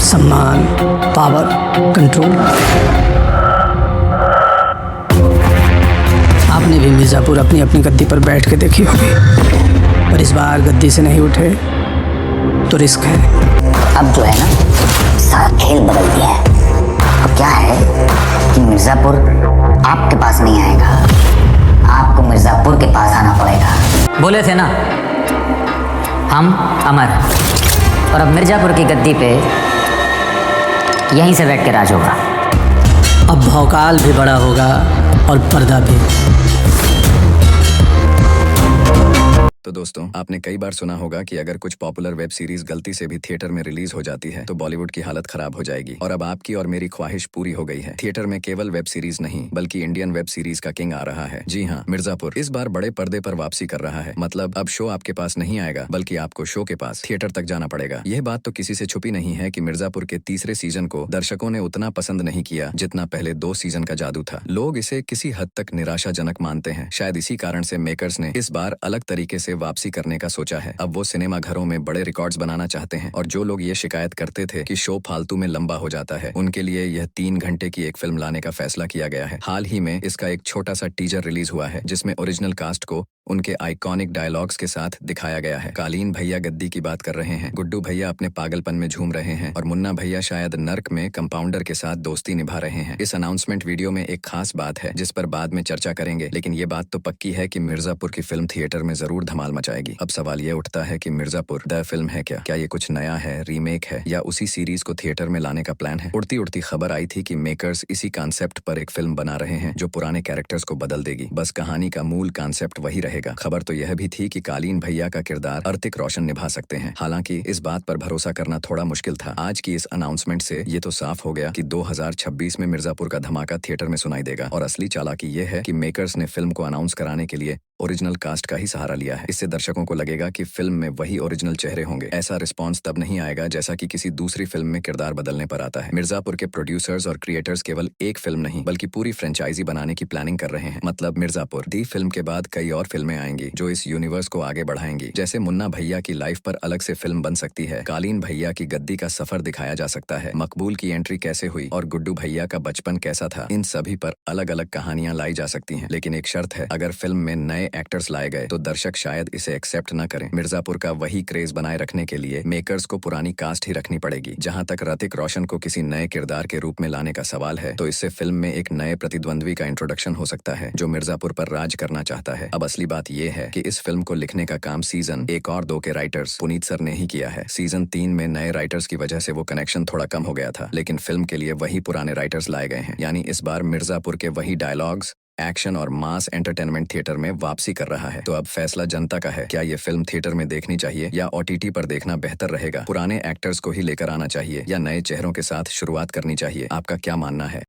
सम्मान, power, control. आपने भी मिर्ज़ापुर अपनी अपनी गद्दी पर बैठ के देखी होगी, पर इस बार गद्दी से नहीं उठे तो रिस्क है। अब जो है ना, सारा खेल बदल दिया है। अब क्या है कि मिर्ज़ापुर आपके पास नहीं आएगा, आपको मिर्ज़ापुर के पास आना पड़ेगा। बोले थे ना हम अमर, और अब मिर्ज़ापुर की गद्दी पे यहीं से बैठ के राज होगा। अब भौकाल भी बड़ा होगा और पर्दा भी। तो दोस्तों, आपने कई बार सुना होगा कि अगर कुछ पॉपुलर वेब सीरीज गलती से भी थिएटर में रिलीज हो जाती है तो बॉलीवुड की हालत खराब हो जाएगी। और अब आपकी और मेरी ख्वाहिश पूरी हो गई है। थिएटर में केवल वेब सीरीज नहीं बल्कि इंडियन वेब सीरीज का किंग आ रहा है। जी हाँ, मिर्ज़ापुर इस बार बड़े पर्दे पर वापसी कर रहा है। मतलब अब शो आपके पास नहीं आएगा बल्कि आपको शो के पास थिएटर तक जाना पड़ेगा। यह बात तो किसी से छुपी नहीं है कि मिर्ज़ापुर के तीसरे सीजन को दर्शकों ने उतना पसंद नहीं किया जितना पहले 2 सीजन का जादू था। लोग इसे किसी हद तक निराशाजनक मानते हैं। शायद इसी कारण से मेकर्स ने इस बार अलग तरीके से वापसी करने का सोचा है। अब वो सिनेमा घरों में बड़े रिकॉर्ड्स बनाना चाहते हैं। और जो लोग ये शिकायत करते थे कि शो फालतू में लंबा हो जाता है, उनके लिए यह 3 घंटे की एक फिल्म लाने का फैसला किया गया है। हाल ही में इसका एक छोटा सा टीजर रिलीज हुआ है जिसमें ओरिजिनल कास्ट को उनके आइकॉनिक डायलॉग्स के साथ दिखाया गया है। कालीन भैया गद्दी की बात कर रहे हैं, गुड्डू भैया अपने पागलपन में झूम रहे हैं और मुन्ना भैया शायद नर्क में कंपाउंडर के साथ दोस्ती निभा रहे हैं। इस अनाउंसमेंट वीडियो में एक खास बात है जिस पर बाद में चर्चा करेंगे, लेकिन ये बात तो पक्की है कि मिर्ज़ापुर की फिल्म थिएटर में जरूर धमाल मचाएगी। अब सवाल ये उठता है कि मिर्ज़ापुर द फिल्म है क्या ये कुछ नया है, रीमेक है, या उसी सीरीज को थिएटर में लाने का प्लान है? उड़ती उड़ती खबर आई थी कि मेकर्स इसी कॉन्सेप्ट पर एक फिल्म बना रहे हैं जो पुराने कैरेक्टर्स को बदल देगी। बस कहानी का मूल कॉन्सेप्ट वही रहेगा। खबर तो यह भी थी कि कालीन भैया का किरदार ऋतिक रोशन निभा सकते हैं। हालांकि इस बात पर भरोसा करना थोड़ा मुश्किल था। आज की इस अनाउंसमेंट से ये तो साफ हो गया कि 2026 में मिर्ज़ापुर का धमाका थिएटर में सुनाई देगा। और असली चालाकी ये है कि मेकर्स ने फिल्म को अनाउंस कराने के लिए ओरिजिनल कास्ट का ही सहारा लिया है। इससे दर्शकों को लगेगा कि फिल्म में वही ओरिजिनल चेहरे होंगे। ऐसा रिस्पांस तब नहीं आएगा जैसा कि किसी दूसरी फिल्म में किरदार बदलने पर आता है। मिर्ज़ापुर के प्रोड्यूसर्स और क्रिएटर्स केवल एक फिल्म नहीं बल्कि पूरी फ्रेंचाइजी बनाने की प्लानिंग कर रहे हैं। मतलब मिर्ज़ापुर दी फिल्म के बाद कई और फिल्में आएंगी जो इस यूनिवर्स को आगे बढ़ाएंगी। जैसे मुन्ना भैया की लाइफ पर अलग से फिल्म बन सकती है, कालीन भैया की गद्दी का सफर दिखाया जा सकता है, मकबूल की एंट्री कैसे हुई और गुड्डू भैया का बचपन कैसा था, इन सभी पर अलग अलग कहानियां लाई जा सकती हैं। लेकिन एक शर्त है, अगर फिल्म में नए एक्टर्स लाए गए तो दर्शक शायद इसे एक्सेप्ट न करें। मिर्ज़ापुर का वही क्रेज बनाए रखने के लिए मेकर्स को पुरानी कास्ट ही रखनी पड़ेगी। जहां तक ऋतिक रोशन को किसी नए किरदार के रूप में लाने का सवाल है तो इससे फिल्म में एक नए प्रतिद्वंद्वी का इंट्रोडक्शन हो सकता है जो मिर्ज़ापुर पर राज करना चाहता है। अब असली बात यह है कि इस फिल्म को लिखने का काम सीजन 1 और 2 के राइटर्स पुनीत सर ने ही किया है। सीजन 3 में नए राइटर्स की वजह से वो कनेक्शन थोड़ा कम हो गया था, लेकिन फिल्म के लिए वही पुराने राइटर्स लाए गए हैं। यानी इस बार मिर्ज़ापुर के वही डायलॉग्स, एक्शन और मास एंटरटेनमेंट थिएटर में वापसी कर रहा है। तो अब फैसला जनता का है, क्या ये फिल्म थिएटर में देखनी चाहिए या OTT पर देखना बेहतर रहेगा? पुराने एक्टर्स को ही लेकर आना चाहिए या नए चेहरों के साथ शुरुआत करनी चाहिए? आपका क्या मानना है?